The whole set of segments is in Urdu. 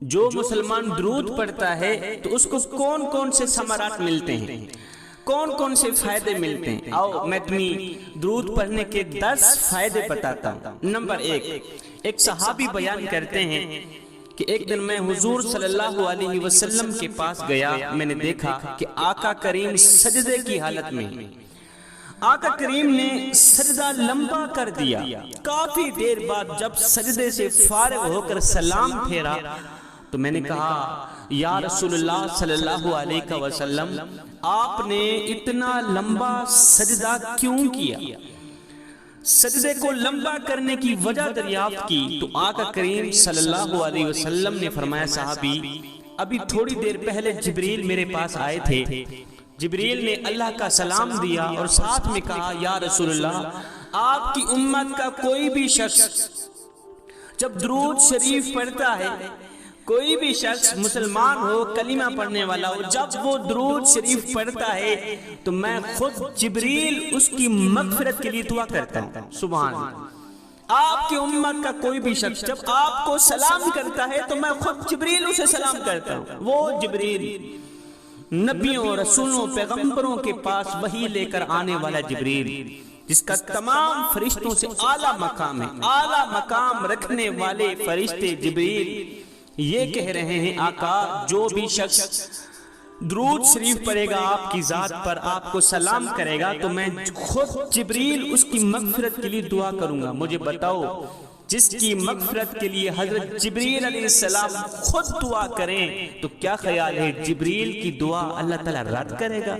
جو مسلمان درود پڑھتا ہے تو اس کو کون کون سے ثمرات ملتے ہیں، کون کون سے فائدے ملتے ہیں؟ آؤ میں تمہیں درود پڑھنے کے 10 فائدے بتاتا ہوں۔ نمبر 1، ایک صحابی بیان کرتے ہیں کہ ایک دن میں حضور صلی اللہ علیہ وسلم کے پاس گیا، میں نے دیکھا کہ آقا کریم سجدے کی حالت میں، آقا کریم نے سجدہ لمبا کر دیا۔ کافی دیر بعد جب سجدے سے فارغ ہو کر سلام پھیرا تو میں نے کہا یا رسول اللہ صلی اللہ علیہ وسلم، آپ نے اتنا لمبا سجدہ کیوں کیا؟ سجدے کو لمبا کرنے کی وجہ دریافت کی تو آقا کریم صلی اللہ علیہ وسلم نے فرمایا، صحابی ابھی تھوڑی دیر پہلے جبریل میرے پاس آئے تھے، جبریل نے اللہ کا سلام دیا اور ساتھ میں کہا یا رسول اللہ، آپ کی امت کا کوئی بھی شخص جب درود شریف پڑھتا ہے، کوئی بھی شخص مسلمان ہو، کلمہ پڑھنے والا ہو، جب وہ درود شریف پڑھتا ہے تو میں خود جبریل اس کی مغفرت کے لیے دعا کرتا ہوں۔ سبحان اللہ۔ آپ کی امت کا کوئی بھی شخص جب آپ کو سلام کرتا ہے تو میں خود جبریل اسے سلام کرتا ہوں۔ وہ جبریل نبیوں، رسولوں، پیغمبروں کے پاس وحی لے کر آنے والا جبریل، جس کا تمام فرشتوں سے اعلیٰ مقام ہے، اعلیٰ مقام رکھنے والے فرشتے جبریل یہ کہہ رہے ہیں، آقا جو بھی شخص درود شریف پڑھے گا آپ کی ذات پر، آپ کو سلام کرے گا تو میں خود جبریل اس کی مغفرت کے لیے دعا کروں گا۔ مجھے بتاؤ، جس کی مغفرت کے لیے حضرت جبریل علیہ السلام خود دعا کریں تو کیا خیال ہے جبریل کی دعا اللہ تعالیٰ رد کرے گا؟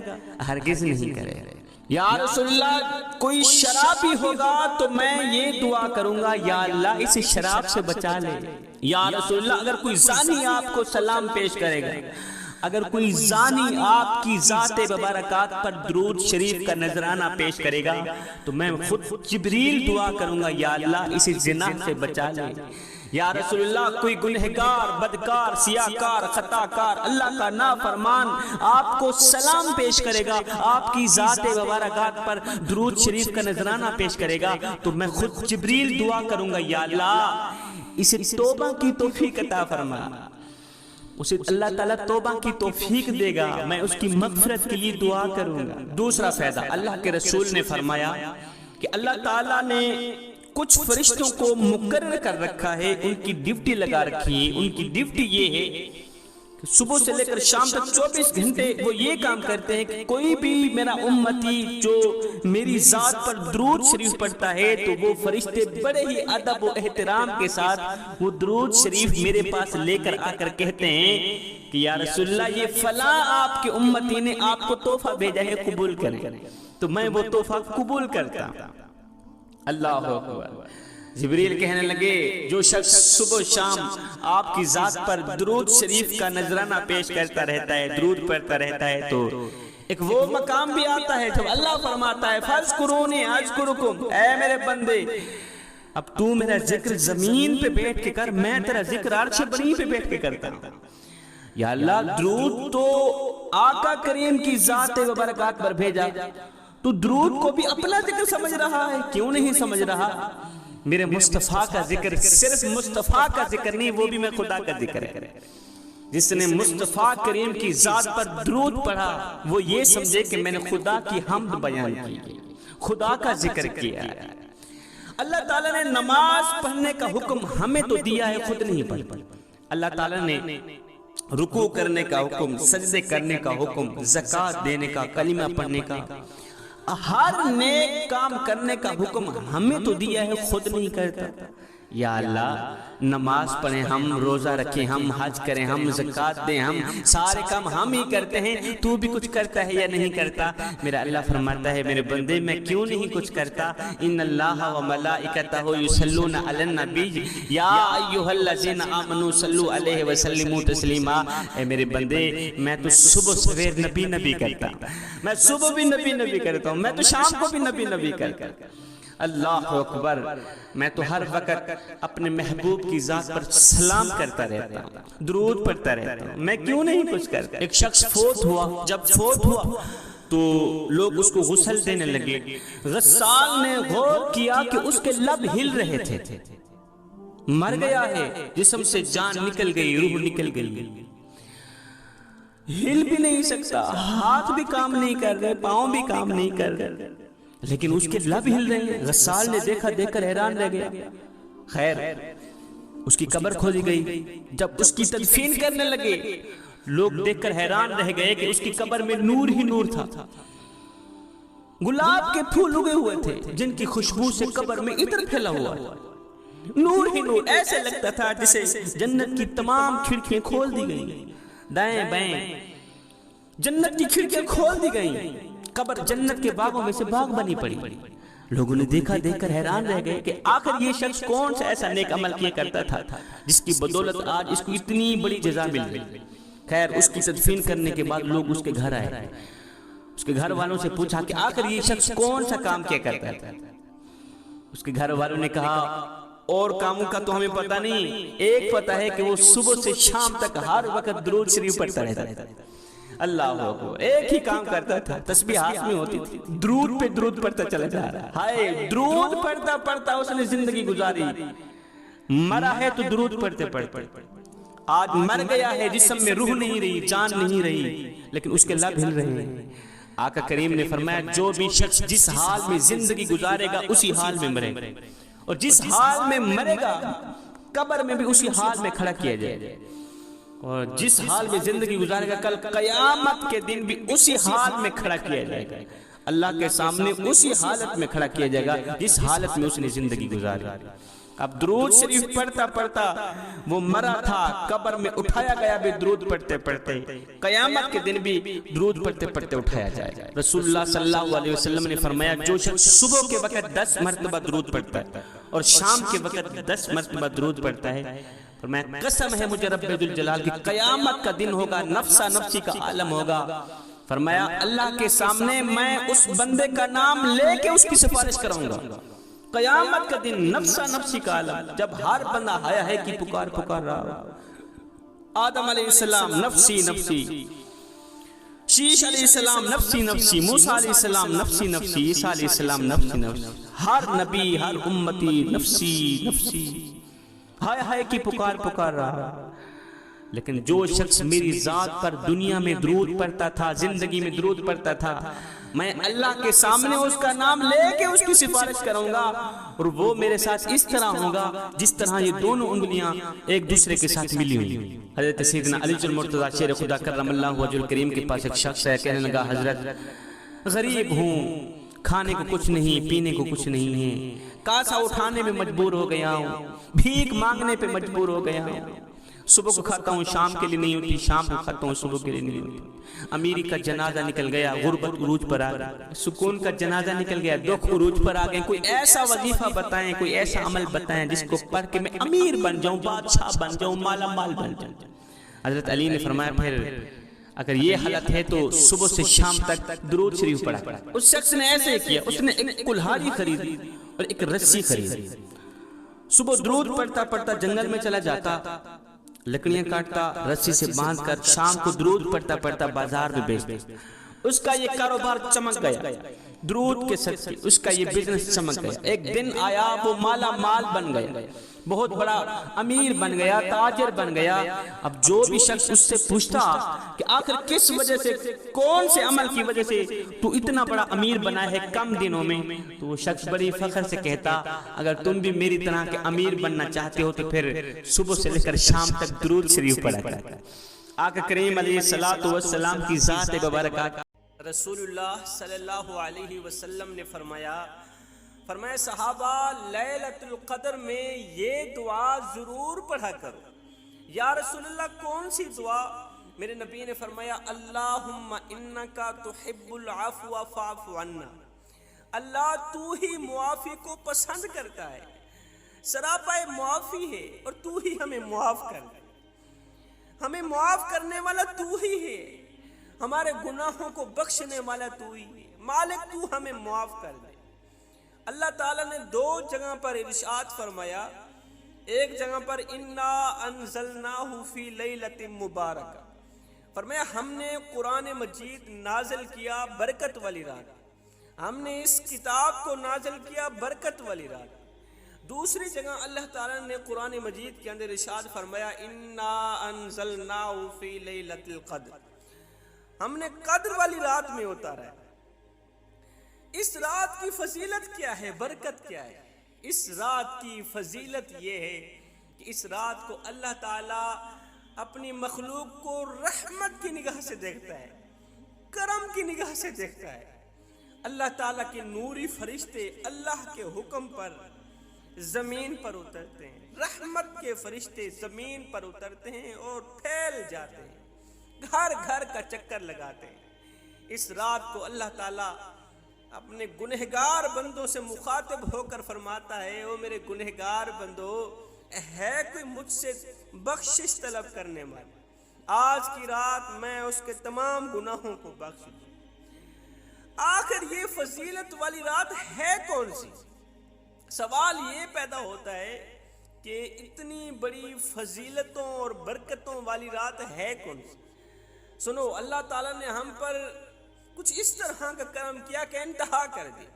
ہرگز نہیں کرے گا۔ یا رسول اللہ، کوئی شرابی ہوگا تو میں یہ دعا کروں گا یا اللہ اسے شراب سے بچا لے۔ یا رسول اللہ، اگر کوئی زانی آپ کو سلام پیش کرے گا، اگر کوئی زانی آپ کی ذات مبارکات پر درود شریف کا نذرانہ پیش کرے گا تو میں خود جبریل دعا کروں گا یا اللہ اسے زنا سے بچا لے۔ یا رسول اللہ، کوئی گنہگار، بدکار، سیاہکار، خطاکار، اللہ کا نافرمان آپ کو سلام پیش کرے گا، آپ کی ذات مبارکات پر درود شریف کا نذرانہ پیش کرے گا تو میں خود جبریل دعا کروں گا یا اللہ اسے توبہ کی توفیق عطا فرما۔ اسے اللہ تعالیٰ توبہ کی توفیق دے گا، میں اس کی مغفرت کے لیے دعا کروں گا۔ دوسرا فائدہ، اللہ کے رسول نے فرمایا کہ اللہ تعالیٰ نے کچھ فرشتوں کو مقرر کر رکھا ہے، ان کی ڈیوٹی لگا رکھی ہے۔ ان کی ڈیوٹی یہ ہے کہ صبح سے لے کر شام تک 24 گھنٹے وہ یہ کام کرتے ہیں کہ کوئی بھی میرا امتی جو میری ذات پر درود شریف پڑھتا ہے تو وہ فرشتے بڑے ہی ادب و احترام کے ساتھ وہ درود شریف میرے پاس لے کر آ کر کہتے ہیں کہ یا رسول اللہ، یہ فلاں آپ کے امتی نے آپ کو تحفہ بھیجا ہے، قبول کریں۔ تو میں وہ تحفہ قبول کرتا ہوں۔ اللہ اکبر۔ جبریل کہنے لگے، جو شخص صبح شام آپ کی ذات پر درود شریف کا نذرانہ پیش کرتا رہتا ہے، درود پڑھتا رہتا ہے، تو ایک وہ مقام بھی آتا ہے جب اللہ فرماتا ہے فَاذْكُرُونِي أَذْكُرُكُمْ، اے میرے بندے اب تو میرا ذکر زمین پہ بیٹھ کے کر، میں تیرا ذکر عرش بنی پہ بیٹھ کے کرتا ہوں۔ یا اللہ، درود تو آقا کریم کی ذات مبارکات پر بھیجا، تو درود کو بھی اپنا ذکر سمجھ رہا ہے، کیوں نہیں سمجھ رہا؟ میرے مصطفیٰ کا ذکر صرف مصطفیٰ کا ذکر نہیں، وہ بھی میں خدا کا ذکر ہے۔ جس نے مصطفیٰ کریم کی ذات پر درود پڑھا وہ یہ سمجھے کہ میں نے خدا کی حمد بیان کی، خدا کا ذکر کیا ہے۔ اللہ تعالیٰ نے نماز پڑھنے کا حکم ہمیں تو دیا ہے، خود نہیں پڑھ۔ اللہ تعالیٰ نے رکوع کرنے کا حکم، سجدے کرنے کا حکم، زکوٰۃ دینے کا، کلمہ پڑھنے کا، ہر نیک کام کرنے کا حکم ہمیں تو دیا ہے، خود نہیں کرتا۔ یا اللہ، نماز پڑھیں ہم، روزہ رکھیں ہم، حج کریں ہم، زکوٰۃ دیں ہم، سارے کام ہم ہی کرتے ہیں، تو بھی کچھ کرتا ہے یا نہیں کرتا؟ میرا اللہ فرماتا ہے میرے بندے میں کیوں نہیں کچھ کرتا؟ ان اللہ و ملائکتہ یصلون علی النبی یا ایھا الذین آمنوا صلوا علیہ وسلموا تسلیما۔ اے میرے بندے، میں تو صبح سویر نبی نبی کرتا ہوں، میں صبح بھی نبی نبی کرتا ہوں، میں تو شام کو بھی نبی نبی کرتا ہوں۔ اللہ اکبر۔ میں تو ہر وقت اپنے محبوب کی ذات پر سلام کرتا رہتا ہوں، درود پڑھتا رہتا ہوں، میں کیوں نہیں کچھ کرتا؟ ایک شخص فوت ہوا، جب فوت ہوا تو لوگ اس کو غسل دینے لگے۔ غسال نے غور کیا کہ اس کے لب ہل رہے تھے، مر گیا ہے، جسم سے جان نکل گئی، روح نکل گئی، ہل بھی نہیں سکتا، ہاتھ بھی کام نہیں کر رہے، پاؤں بھی کام نہیں کر رہے، لیکن اس کے لب ہل رہے ہیں۔ غسال نے دیکھا، دیکھ کر حیران رہ گیا۔ خیر اس کی قبر کھودی گئی، جب اس کی تدفین کرنے لگے لوگ دیکھ کر حیران رہ گئے کہ اس کی قبر میں نور ہی نور تھا، گلاب کے پھول اگے ہوئے تھے جن کی خوشبو سے قبر میں عطر پھیلا ہوا، نور ہی نور، ایسے لگتا تھا جسے جنت کی تمام کھڑکیاں کھول دی گئیں، دائیں بائیں جنت کی کھڑکیاں کھول دی گئیں، قبر جنت کے باغوں میں سے باغ بنی پڑی۔ لوگوں نے دیکھا، دیکھ کر حیران رہ گئے کہ آخر یہ شخص کون سا ایسا نیک عمل کیا کرتا تھا جس کی بدولت آج اس کو اتنی بڑی جزا مل گئی۔ خیر اس کی تدفین کرنے کے بعد لوگ اس کے گھر آئے، اس کے گھر والوں سے پوچھا کہ آخر یہ شخص کون سا کام کیا کرتا تھا۔ اس کے گھر والوں نے کہا اور کاموں کا تو ہمیں پتہ نہیں، ایک پتہ ہے کہ وہ صبح سے شام تک ہر وقت درود شریف پڑھتا رہتا تھا۔ اللہ اکبر، ایک ہی کام کرتا تھا، تسبیح ہاتھ میں ہوتی تھی، درود پہ درود پڑھتا چلا جا رہا ہے۔ ہائے درود پڑھتا پڑھتا اس نے زندگی گزاری، مرا ہے تو درود پڑھتے پڑھتے، آج مر گیا ہے، جسم میں روح نہیں رہی، جان نہیں رہی، لیکن اس کے لب ہل رہے ہیں۔ آقا کریم نے فرمایا جو بھی شخص جس حال میں زندگی گزارے گا اسی حال میں مرے گا، اور جس حال میں مرے گا قبر میں بھی اسی حال میں کھڑا کیا جائے گا، اور جس حال میں زندگی گزارے گا کل قیامت کے دن بھی اسی حال میں کھڑا کیا جائے گا، اللہ کے سامنے اسی حالت میں کھڑا کیا جائے گا جس حالت میں اس نے زندگی گزاری۔ اب درود شریف پڑھتا پڑھتا وہ مرا تھا، قبر میں اٹھایا گیا بھی درود پڑھتے پڑھتے، قیامت کے دن بھی درود پڑھتے پڑھتے اٹھایا جائے گا۔ رسول اللہ صلی اللہ علیہ وسلم نے فرمایا جو شخص صبح کے وقت 10 مرتبہ درود پڑھتا ہے اور شام کے وقت 10 مرتبہ درود پڑھتا ہے، فرمایا قسم ہے مجھے رب ذوالجلال کی، قیامت کا دن ہوگا، نفسا نفسی کا عالم ہوگا، فرمایا اللہ کے سامنے میں اس بندے کا نام لے کے اس کی سفارش کراؤں گا۔ قیامت کا دن نفسا نفسی کا عالم، جب ہر بندہ ہائے ہائے کی پکار پکار رہا، آدم علیہ السلام نفسی نفسی، شیش علیہ السلام نفسی نفسی، موسیٰ علیہ السلام نفسی نفسی، عیسیٰ علیہ السلام نفسی نفسی، ہر نبی ہر امتی نفسی نفسی، ہائے ہائے کی پکار پکار رہا۔ لیکن جو شخص میری ذات پر دنیا میں درود پڑھتا تھا، زندگی میں درود پڑھتا تھا، میں اللہ کے سامنے اس کا نام لے کے اس کی سفارش کروں گا، اور وہ میرے ساتھ اس طرح ہوگا جس طرح یہ دونوں انگلیاں ایک دوسرے کے ساتھ ملی ہوئی۔ حضرت سیدنا علی المرتضیٰ شیر خدا کرم اللہ وجہ الکریم کے پاس ایک شخص ہے، کہنے لگا حضرت غریب ہوں، کھانے کو کچھ نہیں، پینے کو کچھ نہیں ہے، کاسا اٹھانے میں مجبور ہو گیا ہوں، بھیک مانگنے پہ مجبور ہو گیا ہوں، صبح کو کھاتا ہوں شام کے لیے نہیں ہوتی، شام کو کھاتا ہوں صبح کے لیے نہیں ہوتی، امیری کا جنازہ نکل گیا، غربت عروج پر آ گئی، سکون کا جنازہ نکل گیا، دکھ عروج پر آ گئے، کوئی ایسا وظیفہ بتائیں، کوئی ایسا عمل بتائیں جس کو پڑھ کے میں امیر بن جاؤں، بادشاہ بن جاؤں، مالا مال بن جاؤں۔ حضرت علی نے فرمایا پھر اگر یہ حالت ہے تو صبح سے شام تک درود شریف پڑھا۔ اس شخص نے ایسے کیا، اس نے ایک کلہاڑی خریدی اور ایک رسی خریدی، صبح درود پڑھتا پڑھتا جنگل میں چلا جاتا، لکڑیاں کاٹتا، رسی سے باندھ کر شام کو درود پڑھتا پڑھتا بازار میں بیچتا۔ اس کا یہ کاروبار چمک گیا، درود کے صدقے اس کا یہ بزنس چمک گیا۔ ایک دن آیا وہ مالا مال بن گیا، بہت بڑا امیر بن گیا، تاجر بن گیا۔ اب جو بھی شخص اس سے پوچھتا کہ آخر کس وجہ سے، کون سے عمل کی وجہ سے تو اتنا بڑا امیر بنا ہے کم دنوں میں، تو وہ شخص بڑی فخر سے کہتا اگر تم بھی میری طرح کے امیر بننا چاہتے ہو تو پھر صبح سے لے کر شام تک درود شریف پڑھا کرو۔ آقا کریم علیہ السلام کی ذات مبارکہ، رسول اللہ صلی اللہ علیہ وسلم نے فرمایا صحابہ لیلۃ القدر میں یہ دعا ضرور پڑھا کرو۔ یا رسول اللہ کون سی دعا؟ میرے نبی نے فرمایا اللہم انکا تحب العفو فاعف عنا، اللہ تو ہی معافی کو پسند کرتا ہے، سراپا معافی ہے اور تو ہی ہمیں معاف کر دے، ہمیں معاف کرنے والا تو ہی ہے، ہمارے گناہوں کو بخشنے والا تو ہی ہے، مالک تو ہمیں معاف کر دے۔ اللہ تعالیٰ نے دو جگہ پر ارشاد فرمایا، ایک جگہ پر انا انزلناہ فی لیلۃ مبارکہ، فرمایا ہم نے قرآن مجید نازل کیا برکت والی رات، ہم نے اس کتاب کو نازل کیا برکت والی رات۔ دوسری جگہ اللہ تعالیٰ نے قرآن مجید کے اندر ارشاد فرمایا انا انزلناہ فی لیلۃ القدر، ہم نے قدر والی رات میں اتارا ہے۔ اس رات کی فضیلت کیا ہے، برکت کیا ہے؟ اس رات کی فضیلت یہ ہے کہ اس رات کو اللہ تعالیٰ اپنی مخلوق کو رحمت کی نگاہ سے دیکھتا ہے، کرم کی نگاہ سے دیکھتا ہے۔ اللہ تعالیٰ کے نوری فرشتے اللہ کے حکم پر زمین پر اترتے ہیں، رحمت کے فرشتے زمین پر اترتے ہیں اور پھیل جاتے ہیں، گھر گھر کا چکر لگاتے ہیں۔ اس رات کو اللہ تعالیٰ اپنے گنہگار بندوں سے مخاطب ہو کر فرماتا ہے، او میرے گنہگار بندو، ہے کوئی مجھ سے بخشش طلب کرنے والا؟ آج کی رات میں اس کے تمام گناہوں کو بخش دوں۔ آخر یہ فضیلت والی رات ہے کون سی؟ سوال یہ پیدا ہوتا ہے کہ اتنی بڑی فضیلتوں اور برکتوں والی رات ہے کون سی؟ سنو، اللہ تعالیٰ نے ہم پر کچھ اس طرح کا کرم کیا کہ انتہا کر دی۔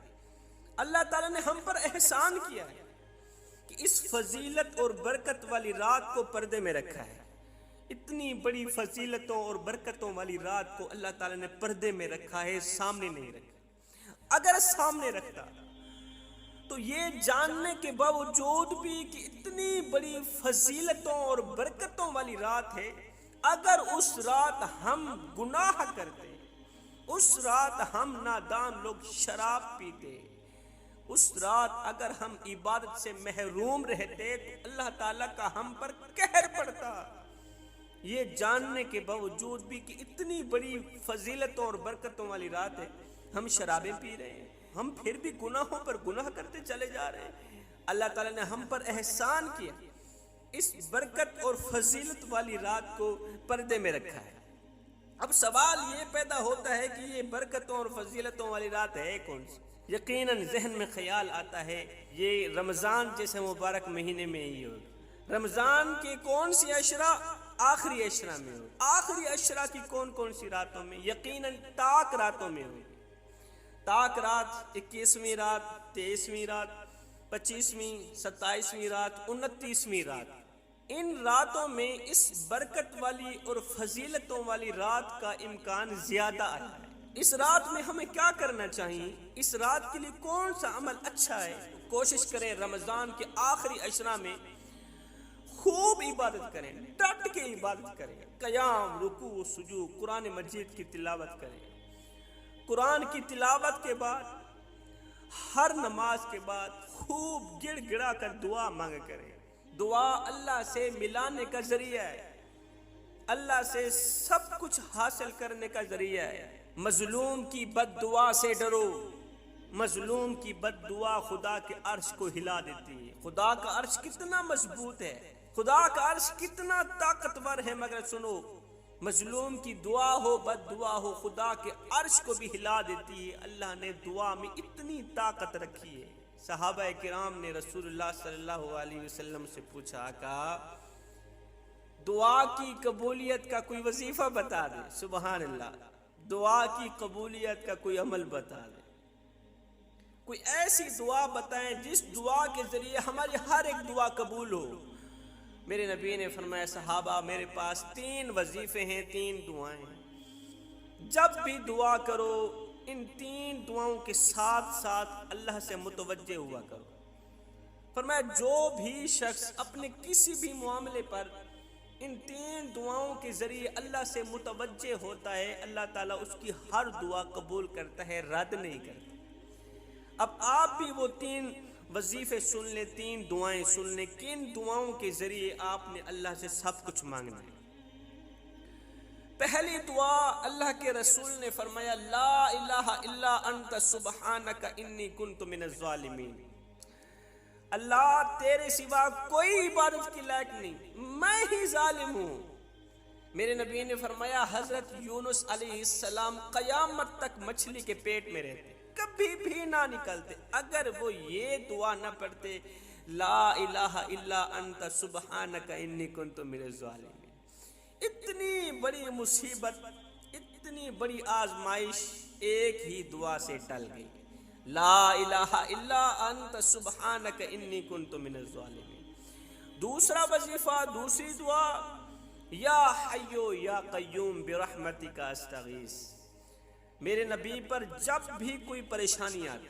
اللہ تعالیٰ نے ہم پر احسان کیا ہے کہ اس فضیلت اور برکت والی رات کو پردے میں رکھا ہے۔ اتنی بڑی فضیلتوں اور برکتوں والی رات کو اللہ تعالیٰ نے پردے میں رکھا ہے، سامنے نہیں رکھا۔ اگر سامنے رکھتا تو یہ جاننے کے باوجود بھی کہ اتنی بڑی فضیلتوں اور برکتوں والی رات ہے، اگر اس رات ہم گناہ کرتے، اس رات ہم نادان لوگ شراب پیتے، اس رات اگر ہم عبادت سے محروم رہتے تو اللہ تعالیٰ کا ہم پر قہر پڑتا۔ یہ جاننے کے باوجود بھی کہ اتنی بڑی فضیلتوں اور برکتوں والی رات ہے، ہم شرابیں پی رہے ہیں، ہم پھر بھی گناہوں پر گناہ کرتے چلے جا رہے ہیں۔ اللہ تعالیٰ نے ہم پر احسان کیا، اس برکت اور فضیلت والی رات کو پردے میں رکھا ہے۔ اب سوال یہ پیدا ہوتا ہے کہ یہ برکتوں اور فضیلتوں والی رات ہے کون سی؟ یقیناً ذہن میں خیال آتا ہے یہ رمضان جیسے مبارک مہینے میں ہی ہو۔ رمضان کے کون سی عشرہ؟ آخری عشرہ میں ہو۔ آخری عشرہ کی کون کون سی راتوں میں؟ یقیناً تاک راتوں میں ہو۔ تاک رات 21ویں رات، 23ویں رات، 25ویں، 27ویں رات، 29ویں رات، ان راتوں میں اس برکت والی اور فضیلتوں والی رات کا امکان زیادہ آیا ہے۔ اس رات میں ہمیں کیا کرنا چاہیے؟ اس رات کے لیے کون سا عمل اچھا ہے؟ کوشش کریں رمضان کے آخری عشرہ میں خوب عبادت کریں، ڈٹ کے عبادت کریں، قیام، رکوع، سجود، قرآن مجید کی تلاوت کریں۔ قرآن کی تلاوت کے بعد، ہر نماز کے بعد خوب گڑ گڑا کر دعا مانگ کریں۔ دعا اللہ سے ملانے کا ذریعہ ہے، اللہ سے سب کچھ حاصل کرنے کا ذریعہ ہے۔ مظلوم کی بد دعا سے ڈرو، مظلوم کی بد دعا خدا کے عرش کو ہلا دیتی ہے۔ خدا کا عرش کتنا مضبوط ہے، خدا کا عرش کتنا طاقتور ہے، مگر سنو، مظلوم کی دعا ہو، بد دعا ہو، خدا کے عرش کو بھی ہلا دیتی ہے۔ اللہ نے دعا میں اتنی طاقت رکھی ہے۔ صحابہ کرام نے رسول اللہ صلی اللہ علیہ وسلم سے پوچھا، کہا دعا کی قبولیت کا کوئی وظیفہ بتا دے۔ سبحان اللہ، دعا کی قبولیت کا کوئی عمل بتا دے، کوئی ایسی دعا بتائیں جس دعا کے ذریعے ہماری ہر ایک دعا قبول ہو۔ میرے نبی نے فرمایا، صحابہ میرے پاس 3 وظیفے ہیں، 3 دعائیں ہیں، جب بھی دعا کرو ان 3 دعاؤں کے ساتھ ساتھ اللہ سے متوجہ ہوا کرو۔ فرمایا جو بھی شخص اپنے کسی بھی معاملے پر ان 3 دعاؤں کے ذریعے اللہ سے متوجہ ہوتا ہے، اللہ تعالیٰ اس کی ہر دعا قبول کرتا ہے، رد نہیں کرتا۔ اب آپ بھی وہ 3 وظیفے سن لیں، 3 دعائیں سن لیں، کن دعاؤں کے ذریعے آپ نے اللہ سے سب کچھ مانگنا ہے۔ پہلی دعا اللہ کے رسول نے فرمایا، لا الہ الا انت سبحانک انی کنت من الظالمین۔ اللہ تیرے سوا کوئی عبادت کی لائق نہیں، میں ہی ظالم ہوں۔ میرے نبی نے فرمایا، حضرت یونس علیہ السلام قیامت تک مچھلی کے پیٹ میں رہتے، کبھی بھی نہ نکلتے، اگر وہ یہ دعا نہ پڑھتے، لا الہ الا انت سبحانک انی کنت من الظالمین۔ اتنی بڑی مصیبت، اتنی بڑی آزمائش ایک ہی دعا سے ٹل گئی۔ لا الہ الا انت سبحانک انی کنت من الظالمین۔ دوسرا وظیفہ، دوسری دعا، یا حیو یا قیوم برحمتک استغیث۔ میرے نبی پر جب بھی کوئی پریشانی آتی،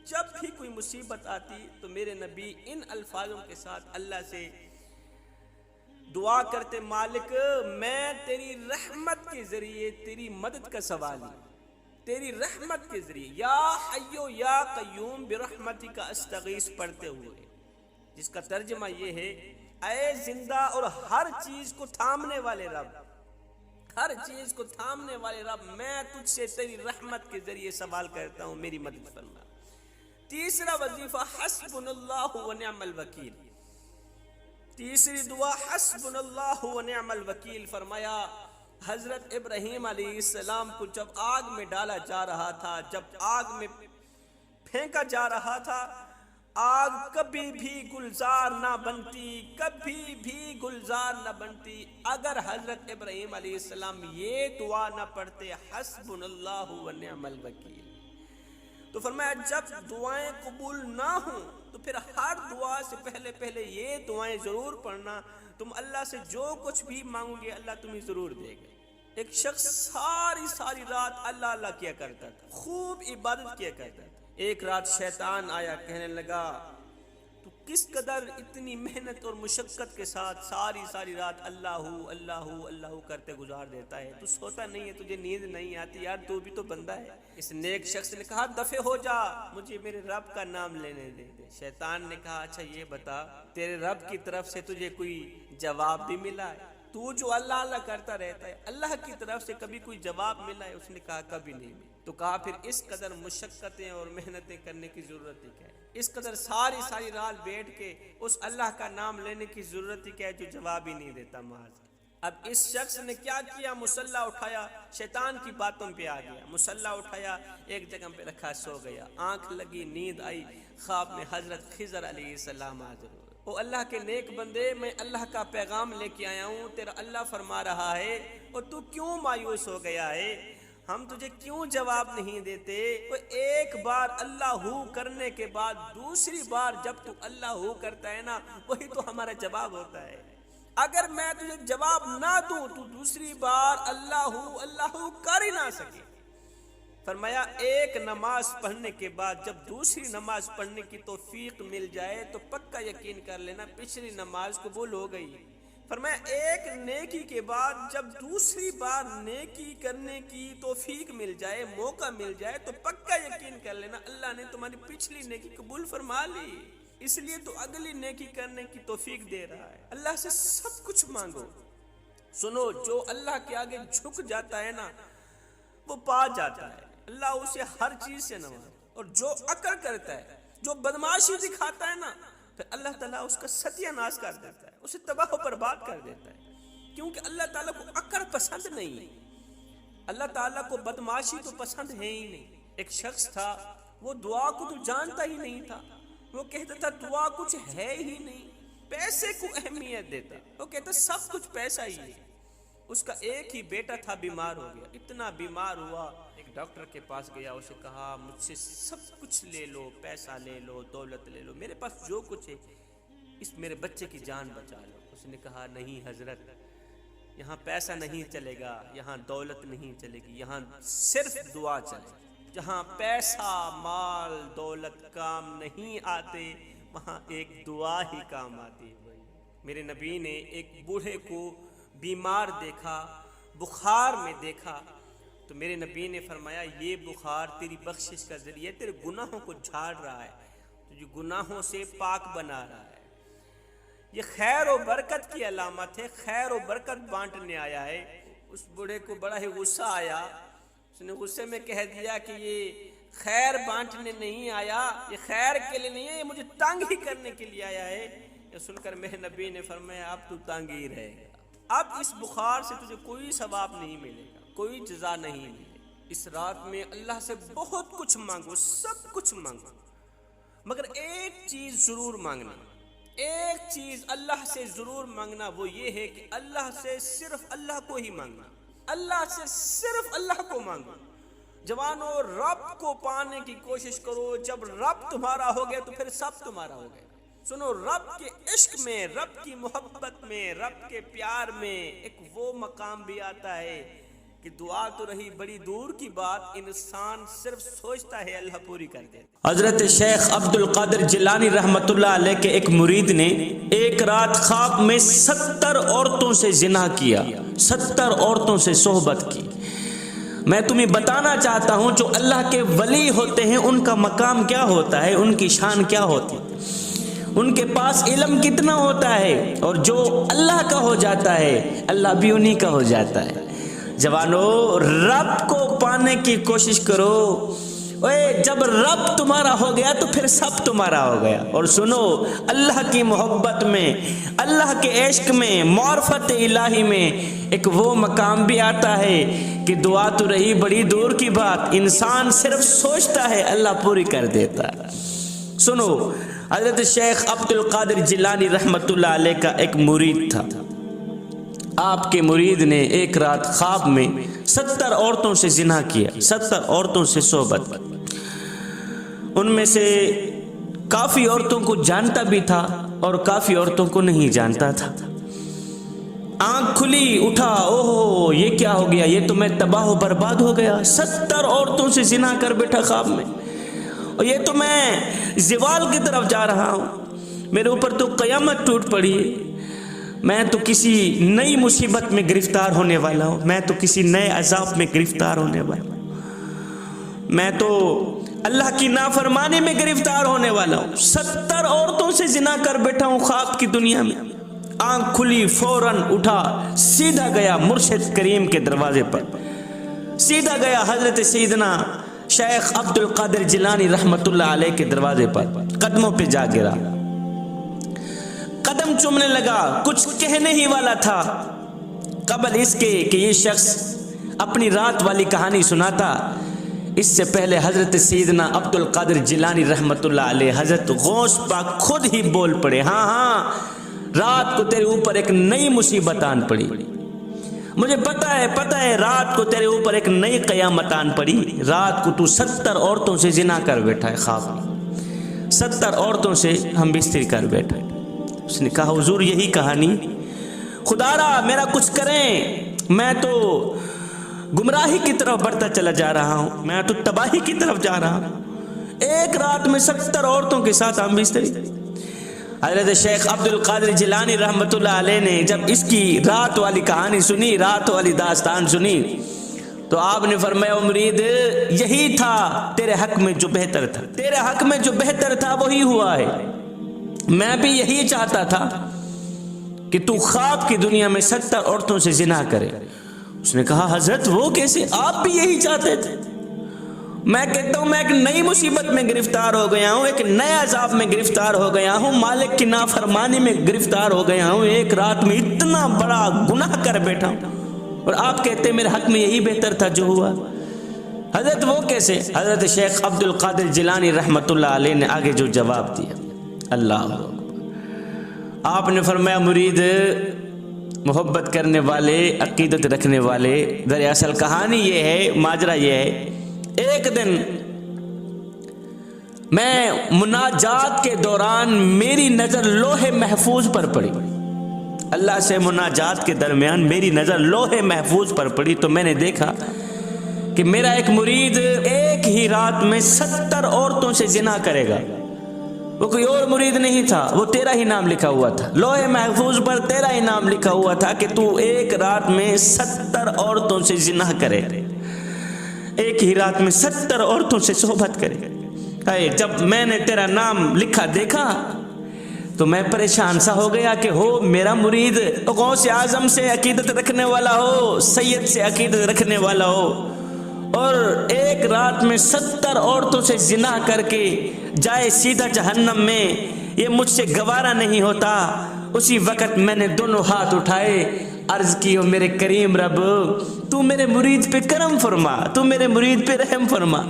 جب بھی کوئی مصیبت آتی، تو میرے نبی ان الفاظوں کے ساتھ اللہ سے دعا کرتے، مالک میں تیری رحمت کے ذریعے تیری مدد کا سوال ہوں، تیری رحمت کے ذریعے یا حیو یا قیوم برحمتک استغیث پڑھتے ہوئے، جس کا ترجمہ یہ ہے، اے زندہ اور ہر چیز کو تھامنے والے رب، ہر چیز کو تھامنے والے رب، میں تجھ سے تیری رحمت کے ذریعے سوال کرتا ہوں، میری مدد فرما۔ تیسرا وظیفہ، حسبنا اللہ ونعم الوکیل۔ تیسری دعا، حسبنا اللہ ونعم الوکیل۔ فرمایا حضرت ابراہیم علیہ السلام کو جب آگ میں ڈالا جا رہا تھا، جب آگ میں پھینکا جا رہا تھا، آگ کبھی بھی گلزار نہ بنتی، کبھی بھی گلزار نہ بنتی اگر حضرت ابراہیم علیہ السلام یہ دعا نہ پڑھتے، حسبنا اللہ ونعم الوکیل۔ تو فرمایا جب دعائیں قبول نہ ہوں تو پھر ہر دعا سے پہلے یہ دعائیں ضرور پڑھنا، تم اللہ سے جو کچھ بھی مانگو گے اللہ تمہیں ضرور دے گا۔ ایک شخص ساری رات اللہ کیا کرتا تھا، خوب عبادت کیا کرتا تھا۔ ایک رات شیطان آیا، کہنے لگا تو کس قدر اتنی محنت اور مشقت کے ساتھ ساری رات اللہ کرتے گزار دیتا ہے، تو سوتا نہیں ہے، تجھے نیند نہیں آتی، یار تو بھی تو بندہ ہے۔ اس نیک شخص نے کہا دفع ہو جا، مجھے میرے رب کا نام لینے دے۔ شیطان نے کہا اچھا یہ بتا، تیرے رب کی طرف سے تجھے کوئی جواب بھی ملا ہے؟ تو جو اللہ کرتا رہتا ہے، اللہ کی طرف سے کبھی کوئی جواب ملا ہے؟ اس نے کہا کبھی نہیں ملا۔ تو کہا پھر اس قدر مشقتیں اور محنتیں کرنے کی ضرورت ہی کیا ہے؟ اس قدر ساری رات بیٹھ کے اس اللہ کا نام لینے کی ضرورت ہی کیا ہے جو جواب ہی نہیں دیتا محض۔ اب اس شخص نے کیا کیا؟ مصلی اٹھایا، شیطان کی باتوں پہ آ گیا، مصلی اٹھایا، ایک جگہ پہ رکھا، سو گیا۔ آنکھ لگی، نیند آئی، خواب میں حضرت خضر علیہ السلام حاضر ہوئے۔ او اللہ کے نیک بندے، میں اللہ کا پیغام لے کے آیا ہوں، تیرا اللہ فرما رہا ہے اور تو کیوں مایوس ہو گیا ہے؟ ہم تجھے کیوں جواب نہیں دیتے؟ وہ ایک بار اللہ کرنے کے بعد دوسری بار جب تو اللہ کرتا ہے نا، وہی تو ہمارا جواب ہوتا ہے۔ اگر میں تجھے جواب نہ دوں تو دوسری بار اللہ کر ہی نہ سکے۔ فرمایا ایک نماز پڑھنے کے بعد جب دوسری نماز پڑھنے کی توفیق مل جائے تو پکا یقین کر لینا پچھلی نماز قبول ہو گئی۔ فرمایا ایک نیکی کے بعد جب دوسری بار نیکی کرنے کی توفیق مل جائے، موقع مل جائے، تو پکا یقین کر لینا اللہ نے تمہاری پچھلی نیکی قبول فرما لی، اس لیے تو اگلی نیکی کرنے کی توفیق دے رہا ہے۔ اللہ سے سب کچھ مانگو۔ سنو، جو اللہ کے آگے جھک جاتا ہے نا وہ پا جاتا ہے، اللہ اسے ہر چیز سے نوازے۔ اور جو عقل کرتا ہے، جو بدماشی دکھاتا ہے نا، پھر اللہ تعالیٰ اس کا ستیہ ناش کر دیتا ہے، اسے تباہ و برباد کر دیتا ہے، کیونکہ اللہ تعالیٰ کو عقل پسند نہیں ہے، اللہ تعالیٰ کو بدماشی تو پسند ہے ہی نہیں۔ ایک شخص تھا، وہ دعا کو تو جانتا ہی نہیں تھا، وہ کہتا تھا دعا کچھ ہے ہی نہیں، پیسے کو اہمیت دیتا، وہ کہتا سب کچھ پیسہ ہی ہے۔ اس کا ایک ہی بیٹا تھا، بیمار ہو گیا، اتنا بیمار ہوا، ایک ڈاکٹر کے پاس گیا، اسے کہا مجھ سے سب کچھ لے لو، پیسہ لے لو، دولت لے لو، میرے پاس جو کچھ ہے اس میرے بچے کی جان بچا لو۔ اس نے کہا نہیں حضرت، یہاں پیسہ نہیں چلے گا، یہاں دولت نہیں چلے گی، یہاں صرف دعا چلے گی۔ جہاں پیسہ، مال، دولت کام نہیں آتے وہاں ایک دعا ہی کام آتی ہے۔ میرے نبی نے ایک بوڑھے کو بیمار دیکھا، بخار میں دیکھا، تو میرے نبی نے فرمایا یہ بخار تیری بخشش کا ذریعہ تیرے گناہوں کو جھاڑ رہا ہے، تجھے گناہوں سے پاک بنا رہا ہے، یہ خیر و برکت کی علامت ہے، خیر و برکت بانٹنے آیا ہے۔ اس بوڑھے کو بڑا ہی غصہ آیا، اس نے غصے میں کہہ دیا کہ یہ خیر بانٹنے نہیں آیا، یہ خیر کے لیے نہیں ہے، یہ مجھے تنگ ہی کرنے کے لیے آیا ہے۔ یہ سن کر میرے نبی نے فرمایا اب تو تنگ ہی رہے گا، اب اس بخار سے تجھے کوئی ثواب نہیں ملے گا، کوئی جزا نہیں ملے گا۔ اس رات میں اللہ سے بہت کچھ مانگو، سب کچھ مانگو، مگر ایک چیز ضرور مانگنا، ایک چیز اللہ سے ضرور مانگنا، وہ یہ ہے کہ اللہ سے صرف اللہ کو ہی مانگنا، اللہ سے صرف اللہ کو مانگو۔ جوانوں رب کو پانے کی کوشش کرو، جب رب تمہارا ہو گیا تو پھر سب تمہارا ہو گیا۔ سنو، رب کے عشق میں، رب کی محبت میں، رب کے پیار میں ایک وہ مقام بھی آتا ہے کہ دعا تو رہی بڑی دور کی بات، انسان صرف سوچتا ہے اللہ پوری کر دے۔ حضرت شیخ عبد القادر جیلانی رحمۃ اللہ علیہ کے ایک مرید نے ایک رات خواب میں 70 عورتوں سے زنا کیا، 70 عورتوں سے صحبت کی۔ میں تمہیں بتانا چاہتا ہوں جو اللہ کے ولی ہوتے ہیں ان کا مقام کیا ہوتا ہے، ان کی شان کیا ہوتی ہے، ان کے پاس علم کتنا ہوتا ہے، اور جو اللہ کا ہو جاتا ہے اللہ بھی انہی کا ہو جاتا ہے۔ جوانوں، رب کو پانے کی کوشش کرو، جب رب تمہارا ہو گیا تو پھر سب تمہارا ہو گیا۔ اور سنو، اللہ کی محبت میں، اللہ کے عشق میں، معرفت الہی میں ایک وہ مقام بھی آتا ہے کہ دعا تو رہی بڑی دور کی بات، انسان صرف سوچتا ہے اللہ پوری کر دیتا ہے۔ سنو، حضرت شیخ عبد القادر جیلانی رحمۃ اللہ علیہ کا ایک مرید تھا۔ آپ کے مرید نے ایک رات خواب میں 70 عورتوں سے زنا کیا، 70 عورتوں سے صحبت کی۔ ان میں سے کافی عورتوں کو جانتا بھی تھا اور کافی عورتوں کو نہیں جانتا تھا۔ آنکھ کھلی، اٹھا، اوہ یہ کیا ہو گیا، یہ تو میں تباہ و برباد ہو گیا، 70 عورتوں سے زنا کر بیٹھا خواب میں، اور یہ تو میں زوال کی طرف جا رہا ہوں، میرے اوپر تو قیامت ٹوٹ پڑی ہے، میں تو کسی نئی مصیبت میں گرفتار ہونے والا ہوں، میں تو کسی نئے عذاب میں گرفتار ہونے والا ہوں، میں تو اللہ کی نافرمانی میں گرفتار ہونے والا ہوں، 70 عورتوں سے زنا کر بیٹھا ہوں خواب کی دنیا میں۔ آنکھ کھلی، فوراً اٹھا، سیدھا گیا مرشد کریم کے دروازے پر، سیدھا گیا حضرت سیدنا شیخ عبد القادر جیلانی رحمۃ اللہ علیہ کے دروازے پر، قدموں پہ جا گرا، قدم چومنے لگا۔ کچھ کہنے ہی والا تھا قبل اس کے کہ یہ شخص اپنی رات والی کہانی سناتا، اس سے پہلے حضرت سیدنا عبد القادر جیلانی رحمۃ اللہ علیہ، حضرت غوث پاک خود ہی بول پڑے، ہاں رات کو تیرے اوپر ایک نئی مصیبت آن پڑی، مجھے پتہ ہے رات کو تیرے اوپر ایک نئی قیامت آن پڑی، رات کو تو 70 عورتوں سے زنا کر بیٹھا ہے خواب میں، 70 عورتوں سے ہم بستر کر بیٹھا۔ اس نے کہا حضور یہی کہانی، خدا را میرا کچھ کریں، میں تو گمراہی کی طرف بڑھتا چلا جا رہا ہوں، میں تو تباہی کی طرف جا رہا ہوں، ایک رات میں 70 عورتوں کے ساتھ ہم بستری۔ حضرت شیخ عبد القادر جیلانی رحمۃ اللہ علیہ نے جب اس کی رات والی کہانی سنی، رات والی داستان سنی، تو آپ نے فرمایا مرید یہی تھا تیرے حق میں جو بہتر تھا، تیرے حق میں جو بہتر تھا وہی ہوا ہے، میں بھی یہی چاہتا تھا کہ تو خواب کی دنیا میں 70 عورتوں سے زنا کرے۔ اس نے کہا حضرت وہ کیسے، آپ بھی یہی چاہتے تھے؟ میں کہتا ہوں میں ایک نئی مصیبت میں گرفتار ہو گیا ہوں، ایک نئے عذاب میں گرفتار ہو گیا ہوں، مالک کی نافرمانی میں گرفتار ہو گیا ہوں، ایک رات میں اتنا بڑا گناہ کر بیٹھا ہوں، اور آپ کہتے ہیں میرے حق میں یہی بہتر تھا جو ہوا۔ حضرت وہ کیسے؟ حضرت شیخ عبد القادر جیلانی رحمۃ اللہ علیہ نے آگے جو جواب دیا، اللہ آپ نے فرمایا مرید محبت کرنے والے، عقیدت رکھنے والے، دراصل کہانی یہ ہے، ماجرا یہ ہے، ایک دن میں مناجات کے دوران میری نظر لوح محفوظ پر پڑی، اللہ سے مناجات کے درمیان میری نظر لوح محفوظ پر پڑی، تو میں نے دیکھا کہ میرا ایک مرید ایک ہی رات میں 70 عورتوں سے زنا کرے گا۔ وہ کوئی اور مرید نہیں تھا، وہ تیرا ہی نام لکھا ہوا تھا، لوح محفوظ پر تیرا ہی نام لکھا ہوا تھا کہ تو ایک رات میں 70 عورتوں سے زنا کرے، ایک ہی رات میں 70 عورتوں سے صحبت کرے۔ جب میں نے تیرا نام لکھا دیکھا تو میں پریشان سا ہو گیا کہ ہو میرا مرید غوث اعظم سے عقیدت رکھنے والا ہو، سید سے عقیدت رکھنے والا ہو، اور ایک رات میں 70 عورتوں سے زنا کر کے جائے سیدھا جہنم میں، یہ مجھ سے گوارا نہیں ہوتا۔ اسی وقت میں نے دونوں ہاتھ اٹھائے، عرض کی میرے کریم رب تو میرے مرید پہ کرم فرما، تو میرے مرید پہ رحم فرما،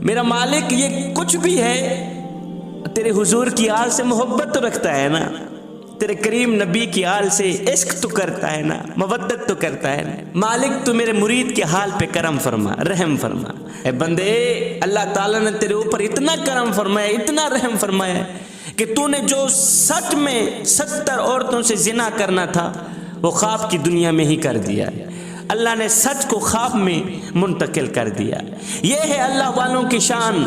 میرا مالک یہ کچھ بھی ہے تیرے حضور کی آل سے محبت تو رکھتا ہے نا، تیرے کریم نبی کی آل سے عشق تو کرتا ہے نا، مودت تو کرتا ہے نا، مالک تو میرے مرید کے حال پہ کرم فرما، رحم فرما۔ اے بندے، اللہ تعالیٰ نے تیرے اوپر اتنا کرم فرمایا، اتنا رحم فرمایا کہ تو نے جو سچ میں 70 عورتوں سے زنا کرنا تھا وہ خواب کی دنیا میں ہی کر دیا۔ اللہ نے سچ کو خواب میں منتقل کر دیا۔ یہ ہے اللہ والوں کی شان،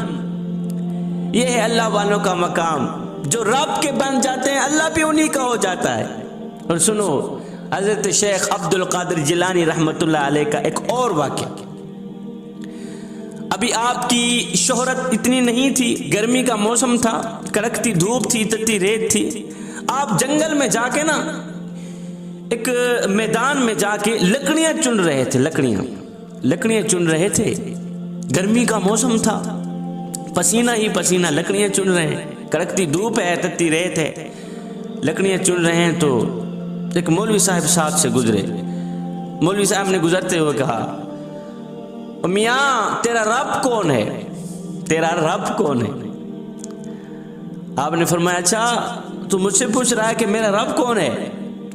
یہ ہے اللہ والوں کا مقام۔ جو رب کے بن جاتے ہیں اللہ بھی انہی کا ہو جاتا ہے۔ اور سنو، حضرت شیخ عبد القادر جیلانی رحمۃ اللہ علیہ کا ایک اور واقعہ۔ ابھی آپ کی شہرت اتنی نہیں تھی، گرمی کا موسم تھا، کڑکتی دھوپ تھی، تتی ریت تھی۔ آپ جنگل میں جا کے نا، ایک میدان میں جا کے لکڑیاں چن رہے تھے، لکڑیاں چن رہے تھے۔ گرمی کا موسم تھا، پسینہ ہی پسینہ، لکڑیاں چن رہے ہیں، کڑکتی دھوپ ہے، تتی ریت ہے، لکڑیاں چن رہے ہیں۔ تو ایک مولوی صاحب ساتھ سے گزرے۔ مولوی صاحب نے گزرتے ہوئے کہا، میاں تیرا رب کون ہے؟ تیرا رب کون ہے؟ آپ نے فرمایا، اچھا تو مجھ سے پوچھ رہا ہے کہ میرا رب کون ہے؟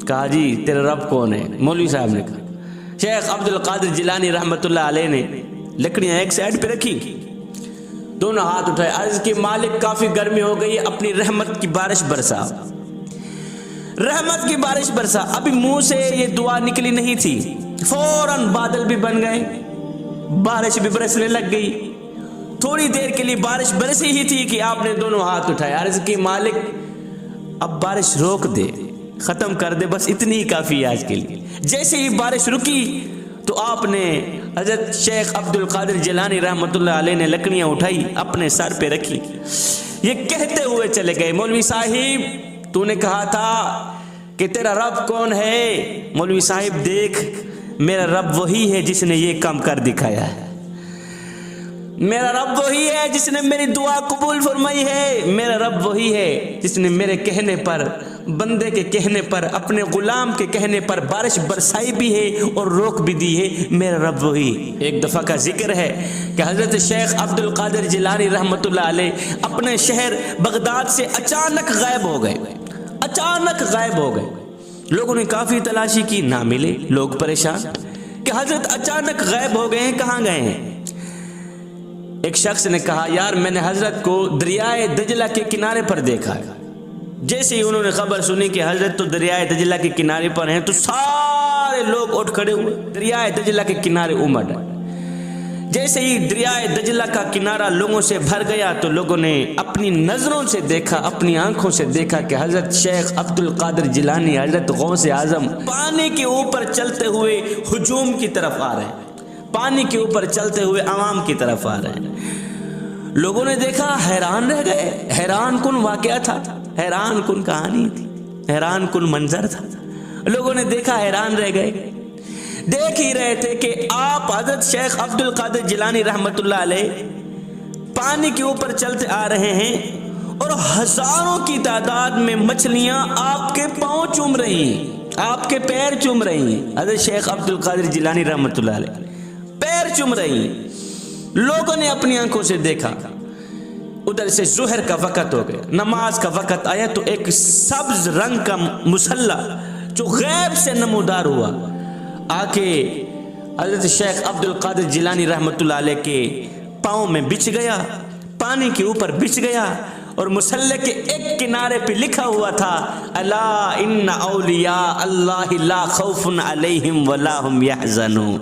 کہا جی تیرا رب کون ہے؟ مولوی صاحب نے کہا، شیخ عبد القادر جیلانی رحمۃ اللہ علیہ نے لکڑیاں ایک سائڈ پہ رکھی، دونوں ہاتھ اٹھائے، عرض کی مالک کافی گرمی ہو گئی، اپنی رحمت کی بارش برسا، رحمت کی بارش برسا۔ ابھی منہ سے یہ دعا نکلی نہیں تھی، فوراً بادل بھی بن گئے، بارش بھی برسنے لگ گئی۔ تھوڑی دیر کے لیے بارش برسی ہی تھی کہ آپ نے دونوں ہاتھ اٹھائے، عرض کی مالک اب بارش روک دے، ختم کر دے، بس اتنی ہی کافی ہے آج کے لیے۔ جیسے ہی بارش رکی تو آپ نے حضرت شیخ عبد القادر جیلانی رحمۃ اللہ علیہ نے لکڑیاں اٹھائی، اپنے سر پہ رکھی، یہ کہتے ہوئے چلے گئے، مولوی صاحب تو نے کہا تھا کہ تیرا رب کون ہے؟ مولوی صاحب دیکھ، میرا رب وہی ہے جس نے یہ کام کر دکھایا ہے، میرا رب وہی ہے جس نے میری دعا قبول فرمائی ہے، میرا رب وہی ہے جس نے میرے کہنے پر، بندے کے کہنے پر، اپنے غلام کے کہنے پر بارش برسائی بھی ہے اور روک بھی دی ہے، میرا رب وہی۔ ایک دفعہ کا ذکر ہے کہ حضرت شیخ عبد القادر جیلانی رحمۃ اللہ علیہ اپنے شہر بغداد سے اچانک غائب ہو گئے، اچانک غائب ہو گئے۔ لوگوں نے کافی تلاشی کی، نہ ملے، لوگ پریشان کہ حضرت اچانک غائب ہو گئے ہیں، کہاں گئے ہیں؟ ایک شخص نے کہا، یار میں نے حضرت کو دریائے دجلہ کے کنارے پر دیکھا ہے۔ جیسے ہی انہوں نے خبر سنی کہ حضرت تو دریائے دجلہ کے کنارے پر ہیں تو سارے لوگ اٹھ کھڑے ہوئے، دریائے دجلہ کے کنارے امڑ۔ جیسے ہی دریائے دجلہ کا کنارہ لوگوں سے بھر گیا تو لوگوں نے اپنی نظروں سے دیکھا، اپنی آنکھوں سے دیکھا کہ حضرت شیخ عبد القادر جیلانی، حضرت غوث اعظم پانی کے اوپر چلتے ہوئے ہجوم کی طرف آ رہے ہیں، پانی کے اوپر چلتے ہوئے عوام کی طرف آ رہے ہیں۔ لوگوں نے دیکھا، حیران رہ گئے، حیران کن واقعہ تھا، حیران کن کہانی تھی، حیران کن منظر تھا۔ لوگوں نے دیکھا، حیران رہ گئے، دیکھ ہی رہے تھے کہ آپ حضرت شیخ عبد القادر جیلانی رحمۃ اللہ علیہ پانی کے اوپر چلتے آ رہے ہیں اور ہزاروں کی تعداد میں مچھلیاں آپ کے پاؤں چوم رہی ہیں، آپ کے پیر چوم رہی ہیں۔ حضرت شیخ عبد القادر جیلانی رحمۃ اللہ علیہ پیر چوم رہی ہیں۔ لوگوں نے اپنی آنکھوں سے دیکھا۔ ادھر سے ظہر کا وقت ہو گیا، نماز کا وقت آیا تو ایک سبز رنگ کا مسلح جو غیب سے نمودار ہوا آ کے حضرت شیخ عبد القادر جیلانی رحمۃ اللہ علیہ کے پاؤں میں بچھ گیا، پانی کے اوپر بچھ گیا، اور مسلح کے ایک کنارے پہ لکھا ہوا تھا، الا ان اولیاء اللہ لا خوف علیہم ولا هم یحزنون۔